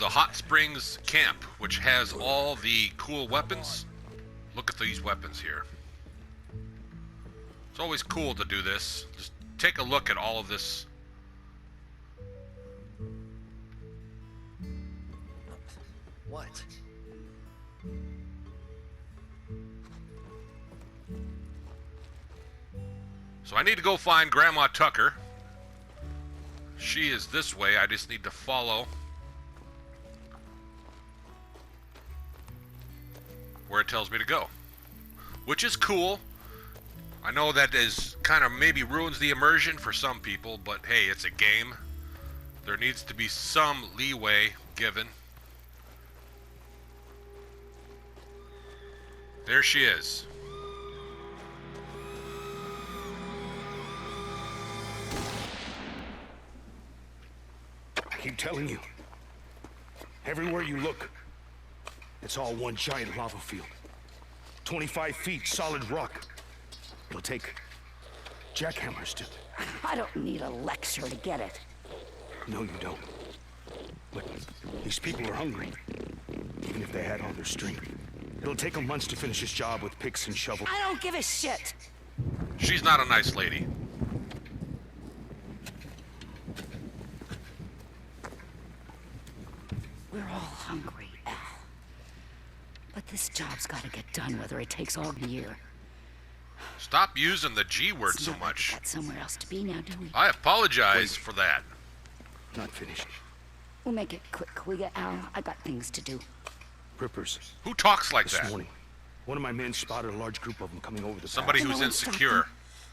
the Hot Springs camp, which has all the cool weapons. Look at these weapons here. It's always cool to do this. Just take a look at all of this. What? So I need to go find Grandma Tucker. She is this way. I just need to follow where it tells me to go, which is cool. I know that is kind of maybe ruins the immersion for some people, but hey, it's a game. There needs to be some leeway given. There she is. I keep telling you, everywhere you look, it's all one giant lava field. 25 feet solid rock. It'll take jackhammers to... I don't need a lecture to get it. No, you don't. But these people are hungry, even if they had all their strength. It'll take them months to finish this job with picks and shovels. I don't give a shit. She's not a nice lady. We're all hungry, Al. But this job's gotta get done whether it takes all year. Stop using the G word It's so not like much. we got somewhere else to be now, do we? I apologize for that. Not finished. We'll make it quick, will ya, Al? I got things to do. Rippers. Who talks like This that? morning, one of my men spotted a large group of them coming over the Somebody pass. who's no one stopped insecure. them.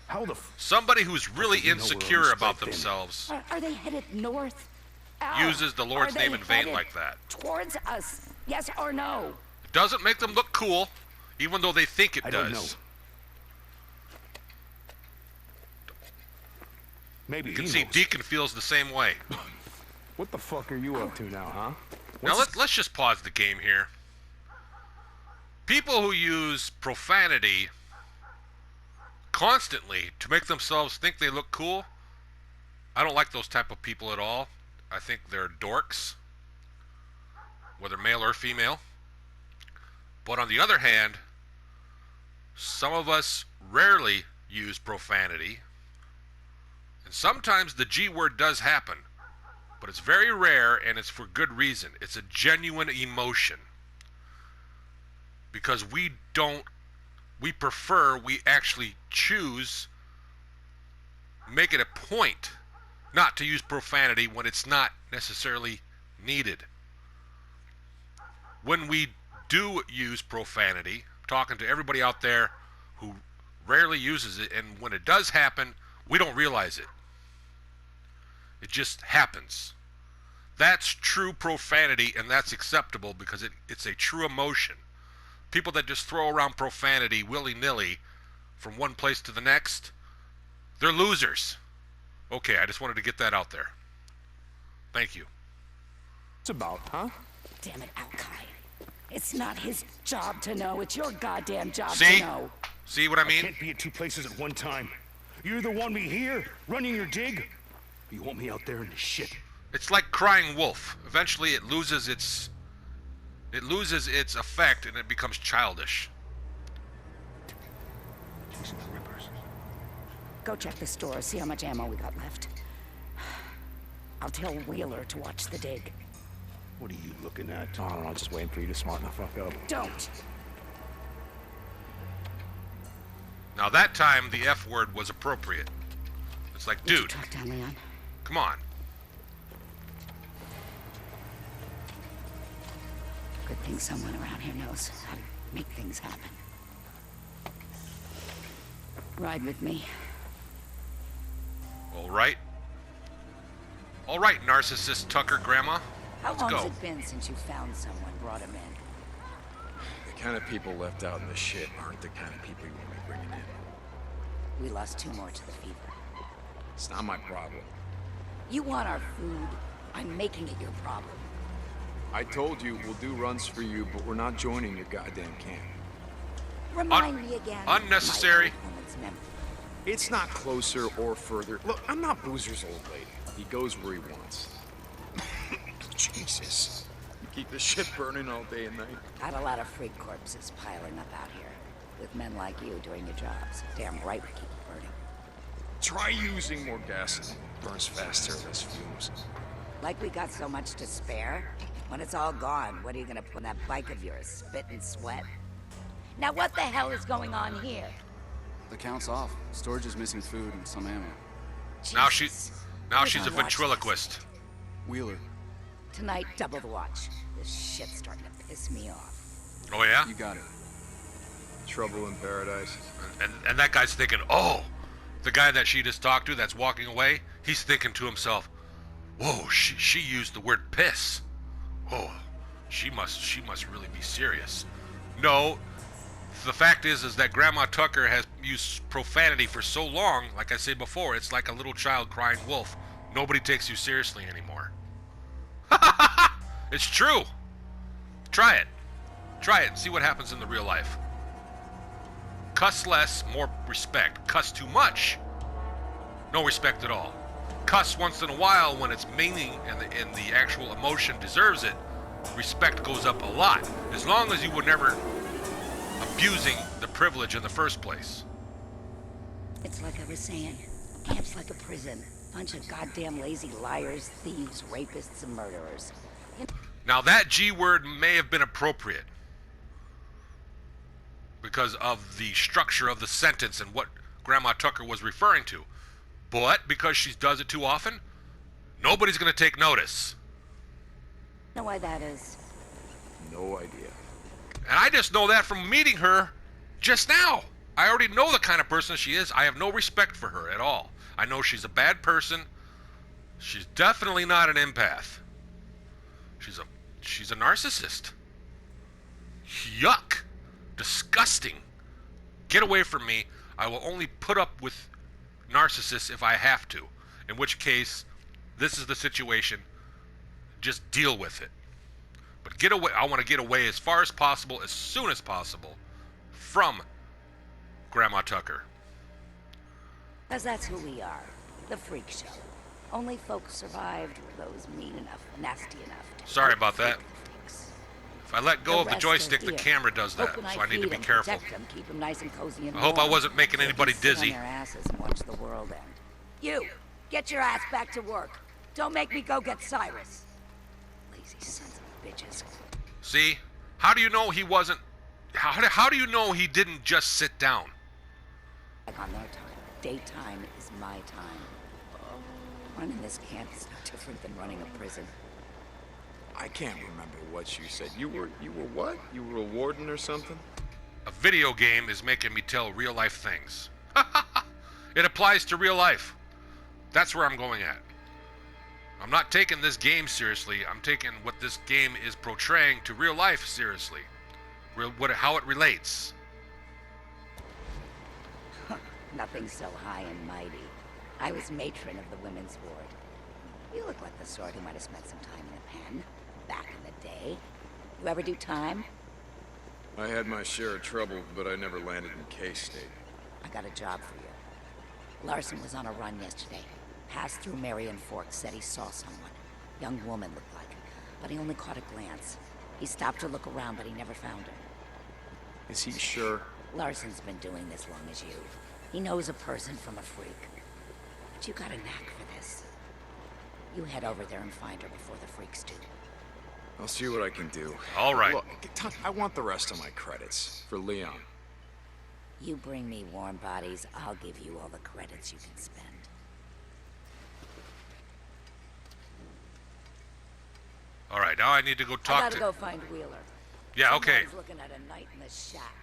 How the Somebody who's really You know we're insecure almost about right then. themselves Are they headed north? Al, uses the Lord's are they name in vain headed like that. Towards us, yes or no? Doesn't make them look cool, even though they think it I does. don't know. Maybe You can he see knows. Deacon feels the same way. What the fuck are you up to now, huh? Now let's just pause the game here. People who use profanity constantly to make themselves think they look cool, I don't like those type of people at all. I think they're dorks, whether male or female. But on the other hand, some of us rarely use profanity. And sometimes the G word does happen, but it's very rare and it's for good reason. It's a genuine emotion. Because we actually choose, make it a point not to use profanity when it's not necessarily needed. When we do use profanity, I'm talking to everybody out there who rarely uses it, and when it does happen, we don't realize it. It just happens. That's true profanity, and that's acceptable because it's a true emotion. People that just throw around profanity willy-nilly from one place to the next, they're losers. Okay, I just wanted to get that out there. Thank you. What's about, huh? Damn it, Al-Kai. It's not his job to know. It's your goddamn job See? to know. See what I mean? Can't be at two places at one time. You either want me here, running your dig, or you want me out there in the shit. It's like crying wolf. Eventually it loses its effect and it becomes childish. Chasing the rippers. Go check the store, see how much ammo we got left. I'll tell Wheeler to watch the dig. What are you looking at? I don't know, just waiting for you to smarten the fuck up. Don't! Now that time the F word was appropriate. It's like, Did you dude, track down Leon? come on. Good thing someone around here knows how to make things happen. Ride with me. All right. All right, narcissist Tucker Grandma. How Let's long's go. it been since you found someone, brought him in? The kind of people left out in the shit aren't the kind of people you want me bringing in. We lost 2 more to the fever. It's not my problem. You want our food? I'm making it your problem. I told you we'll do runs for you, but we're not joining your goddamn camp. Remind me again. Unnecessary. My old woman's memory. It's not closer or further. Look, I'm not Boozer's old lady. He goes where he wants. Jesus. Keep the shit burning all day and night. Got a lot of freak corpses piling up out here. With men like you doing your jobs. Damn right we keep it burning. Try using more gasoline. Burns faster, less fumes. Like we got so much to spare? When it's all gone, what are you gonna put on that bike of yours? Spit and sweat? Now what the hell is going on here? The count's off. Storage is missing food and some ammo. Now Jesus. she's a We're gonna watch ventriloquist. Wheeler, Tonight, double the watch. This shit's starting to piss me off. Oh yeah? you got it. Trouble in paradise. And that guy's thinking, oh, the guy that she just talked to that's walking away, he's thinking to himself, whoa, she used the word piss. Oh, she must really be serious. No, the fact is that Grandma Tucker has used profanity for so long, like I said before, it's like a little child crying wolf. Nobody takes you seriously anymore. It's true. Try it. Try it and see what happens in the real life. Cuss less, more respect. Cuss too much, no respect at all. Cuss once in a while when its meaning and the actual emotion deserves it, respect goes up a lot. As long as you were never abusing the privilege in the first place. It's like I was saying. Camp's like a prison. Bunch of goddamn lazy liars, thieves, rapists, and murderers. Now that G word may have been appropriate because of the structure of the sentence and what Grandma Tucker was referring to. But because she does it too often, nobody's going to take notice. Know why that is? No idea. And I just know that from meeting her just now. I already know the kind of person she is. I have no respect for her at all. I know she's a bad person. She's definitely not an empath. She's a narcissist. Yuck. Disgusting. Get away from me. I will only put up with narcissists if I have to. In which case, this is the situation. Just deal with it. But get away. I want to get away as far as possible, as soon as possible, from Grandma Tucker. Because that's who we are. The freak show. Only folks survived those mean enough, nasty enough. Sorry about that. Freaks. If I let go of the rest joystick, are the here. camera does that, Open so I need to feed be 'em, careful. Protect 'em, keep 'em nice and cozy and I hope I warm. wasn't making They can anybody sit dizzy. on their asses and watch the world end. You, get your ass back to work. Don't make me go get Cyrus. Lazy sons of bitches. See? How do you know he wasn't... How do you know he didn't just sit down? Like on their time. Daytime is my time. Running this camp is no different than running a prison. I can't remember what you said. You were what? You were a warden or something? A video game is making me tell real life things. It applies to real life. That's where I'm going at. I'm not taking this game seriously. I'm taking what this game is portraying to real life seriously. How it relates. Nothing so high and mighty. I was matron of the women's ward. You look like the sort who might have spent some time in a pen, back in the day. You ever do time? I had my share of trouble, but I never landed in K-State. I got a job for you. Larson was on a run yesterday. Passed through Marion Forks, said he saw someone. Young woman looked like, but he only caught a glance. He stopped to look around, but he never found her. Is he sure? Larson's been doing this long as you. He knows a person from a freak. But you got a knack for this. You head over there and find her before the freaks do. I'll see what I can do. All right. Look, I want the rest of my credits for Leon. You bring me warm bodies, I'll give you all the credits you can spend. All right, now I need to go I talk gotta to... go find Wheeler. Yeah, okay. Someone's looking at a night in the shack.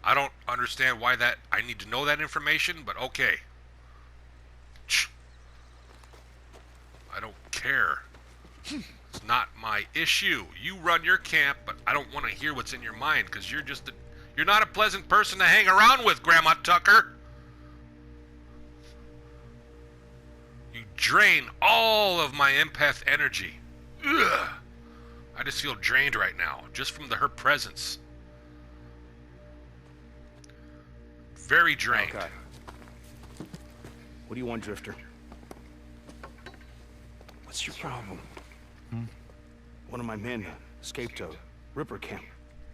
I don't understand why that... I need to know that information, but okay. I don't care. It's not my issue. You run your camp, but I don't want to hear what's in your mind, because you're just... You're not a pleasant person to hang around with, Grandma Tucker. You drain all of my empath energy. Ugh. I just feel drained right now, just from her presence. Very drained. Okay. What do you want, Drifter? What's your problem? One of my men escaped a Ripper camp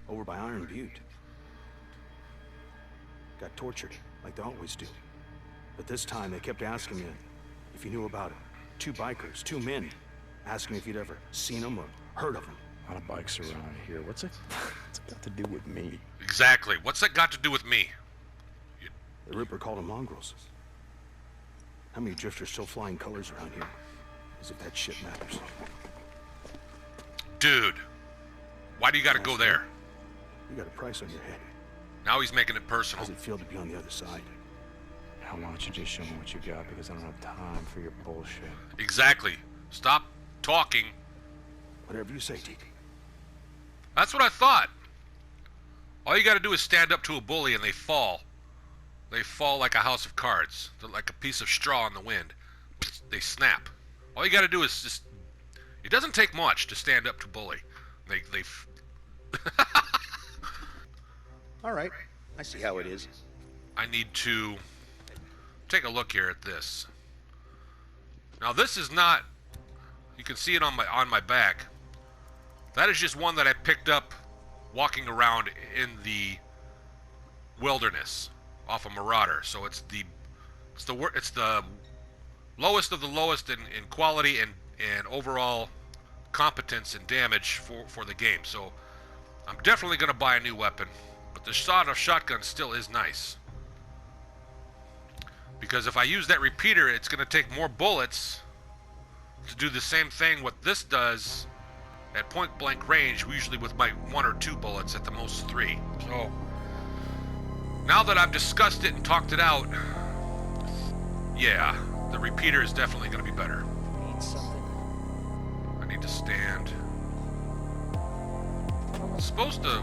over by Iron Butte. Got tortured, like they always do. But this time they kept asking me if you knew about it. 2 bikers, 2 men, asking me if you'd ever seen them or heard of them. A lot of bikes around here. What's it got to do with me? Exactly. What's that got to do with me? The Ripper called them mongrels. How many drifters still flying colors around here? As if that shit matters. Dude, why do you gotta go there? You got a price on your head. Now he's making it personal. How's it feel to be on the other side? Now, why don't you just show me what you got, because I don't have time for your bullshit. Exactly. Stop talking. Whatever you say, Deke. That's what I thought. All you gotta do is stand up to a bully and they fall. They fall like a house of cards. They're like a piece of straw in the wind. They snap. All you gotta do is just... It doesn't take much to stand up to a bully. They All right, I see how it is. I need to take a look here at this. Now this is not... You can see it on my back. That is just one that I picked up walking around in the wilderness off a Marauder. So it's the lowest of the lowest in quality and overall competence and damage for the game. So I'm definitely going to buy a new weapon, but the sawed-off shotgun still is nice, because if I use that repeater, it's going to take more bullets to do the same thing what this does at point blank range, usually with my 1 or 2 bullets, at the most 3. So now that I've discussed it and talked it out, yeah, the repeater is definitely going to be better. Need something? I need to stand. It's supposed to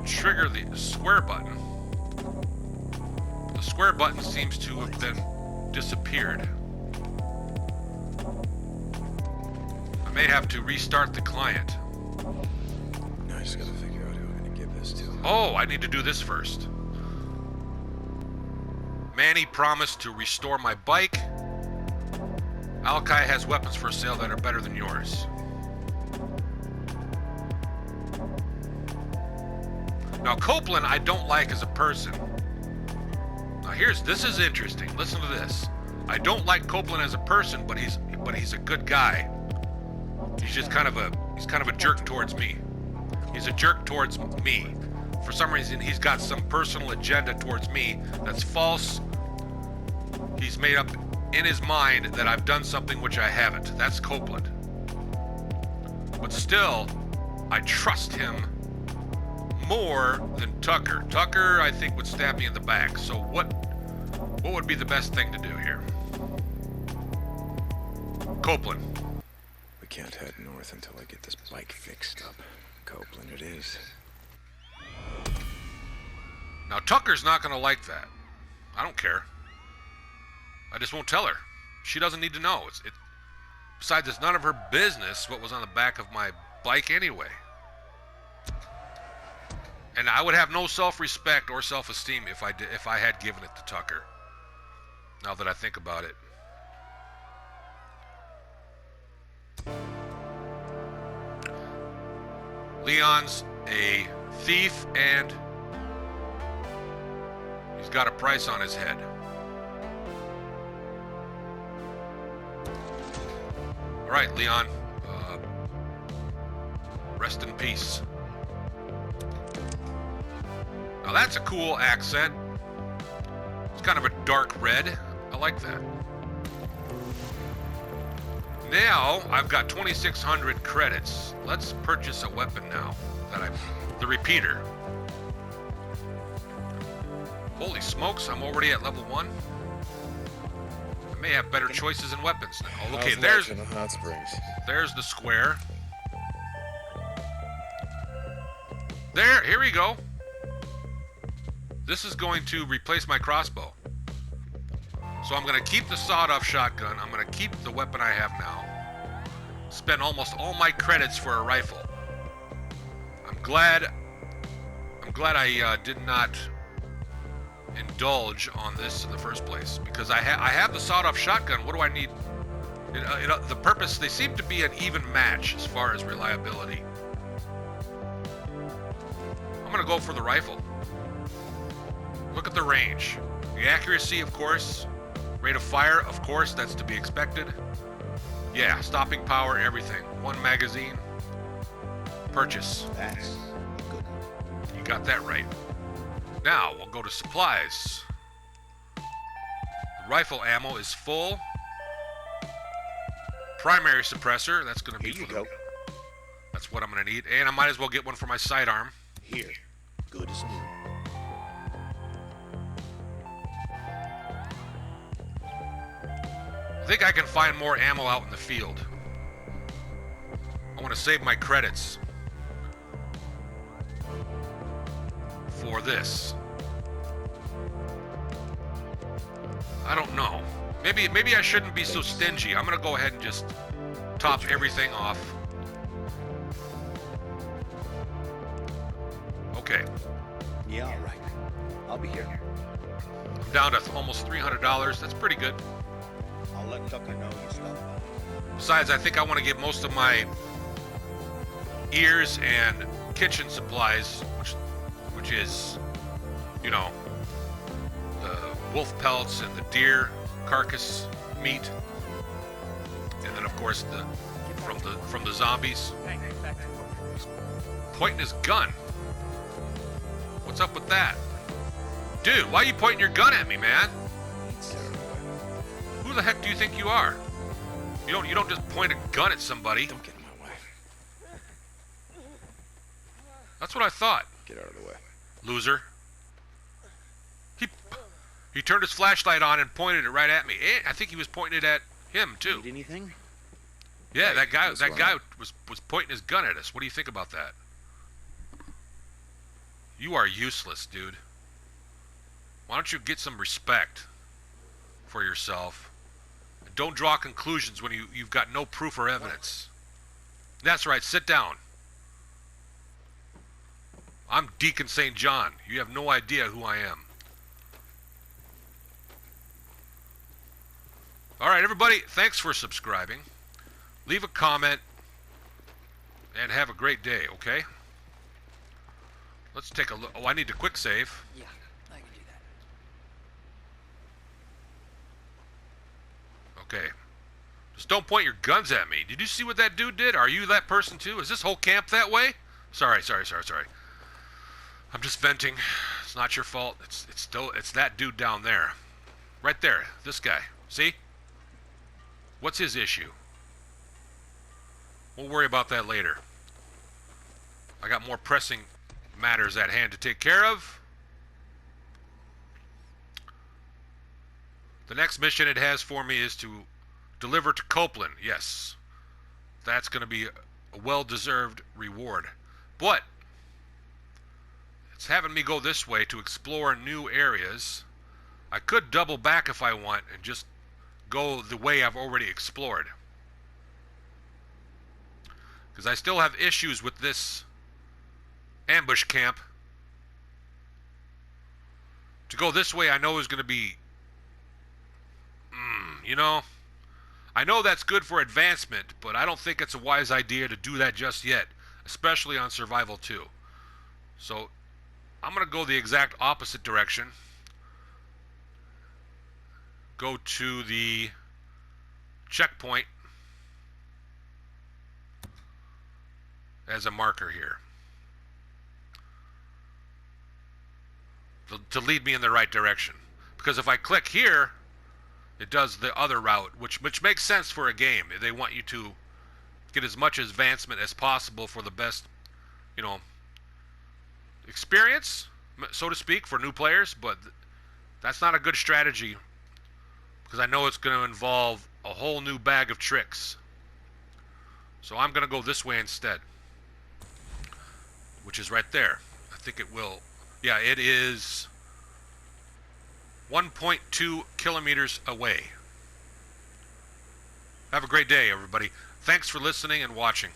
trigger the square button. The square button seems to have been disappeared. I may have to restart the client. I just gotta figure out who I'm gonna give this to. Oh, I need to do this first. Manny promised to restore my bike. Alki has weapons for sale that are better than yours. Now Copeland I don't like as a person. Now this is interesting. Listen to this. I don't like Copeland as a person, but he's a good guy. He's just kind of a jerk towards me. He's a jerk towards me. For some reason, he's got some personal agenda towards me that's false. He's made up in his mind that I've done something which I haven't. That's Copeland. But still, I trust him more than Tucker. Tucker, I think, would stab me in the back. So what would be the best thing to do here? Copeland. We can't head north until I get this bike fixed up. Copeland it is. Now, Tucker's not going to like that. I don't care. I just won't tell her. She doesn't need to know. Besides, it's none of her business what was on the back of my bike anyway. And I would have no self-respect or self-esteem if I had given it to Tucker. Now that I think about it. Leon's a thief and he's got a price on his head. All right, Leon. Rest in peace. Now that's a cool accent. It's kind of a dark red. I like that. Now I've got 2,600 credits. Let's purchase a weapon now. The repeater. Holy smokes! I'm already at level 1. I may have better choices in weapons now. Oh, okay, there's in the hot springs. There's the square. There, here we go. This is going to replace my crossbow. So I'm going to keep the sawed-off shotgun. I'm going to keep the weapon I have now. Spend almost all my credits for a rifle. I'm glad I did not indulge on this in the first place, because I have the sawed-off shotgun. What do I need The purpose, they seem to be an even match as far as reliability. I'm going to go for the rifle. Look at the range. The accuracy, of course. Rate of fire, of course, that's to be expected. Yeah, stopping power, everything. One magazine. Purchase. That's good. You got that right. Now, we'll go to supplies. The rifle ammo is full. Primary suppressor, that's going to be Here you for go. That's what I'm going to need. And I might as well get one for my sidearm. Here. Good as new. I think I can find more ammo out in the field. I want to save my credits for this. I don't know. Maybe I shouldn't be so stingy. I'm gonna go ahead and just top everything off. Okay. Yeah, all right. I'll be here. I'm down to almost $300. That's pretty good. I'll let Tucker know you stopped by. Besides, I think I want to get most of my ears and kitchen supplies, which is, you know, the wolf pelts and the deer carcass meat, and then of course from the zombies. He's pointing his gun. What's up with that, dude? Why are you pointing your gun at me, man? Who the heck do you think you are? You don't just point a gun at somebody. Don't get in my way. That's what I thought. Get out of the way. Loser. He turned his flashlight on and pointed it right at me. I think he was pointing it at him too. Need anything? Yeah, that guy this was pointing his gun at us. What do you think about that? You are useless, dude. Why don't you get some respect for yourself? And don't draw conclusions when you've got no proof or evidence. That's right, sit down. I'm Deacon St. John. You have no idea who I am. Alright, everybody, thanks for subscribing. Leave a comment and have a great day, okay? Let's take a look. Oh, I need to quick save. Yeah, I can do that. Okay. Just don't point your guns at me. Did you see what that dude did? Are you that person too? Is this whole camp that way? Sorry. I'm just venting. It's not your fault. It's that dude down there. Right there. This guy. See? What's his issue? We'll worry about that later. I got more pressing matters at hand to take care of. The next mission it has for me is to deliver to Copeland. Yes. That's going to be a well-deserved reward. But it's having me go this way to explore new areas. I could double back if I want and just go the way I've already explored. Because I still have issues with this ambush camp. To go this way I know is going to be... you know... I know that's good for advancement, but I don't think it's a wise idea to do that just yet. Especially on Survival 2. So, I'm going to go the exact opposite direction. Go to the checkpoint as a marker here to lead me in the right direction, because if I click here it does the other route, which makes sense for a game. They want you to get as much advancement as possible for the best, you know, experience, so to speak, for new players, but that's not a good strategy because I know it's going to involve a whole new bag of tricks. So I'm going to go this way instead, which is right there. I think it will. Yeah, it is 1.2 kilometers away. Have a great day, everybody. Thanks for listening and watching.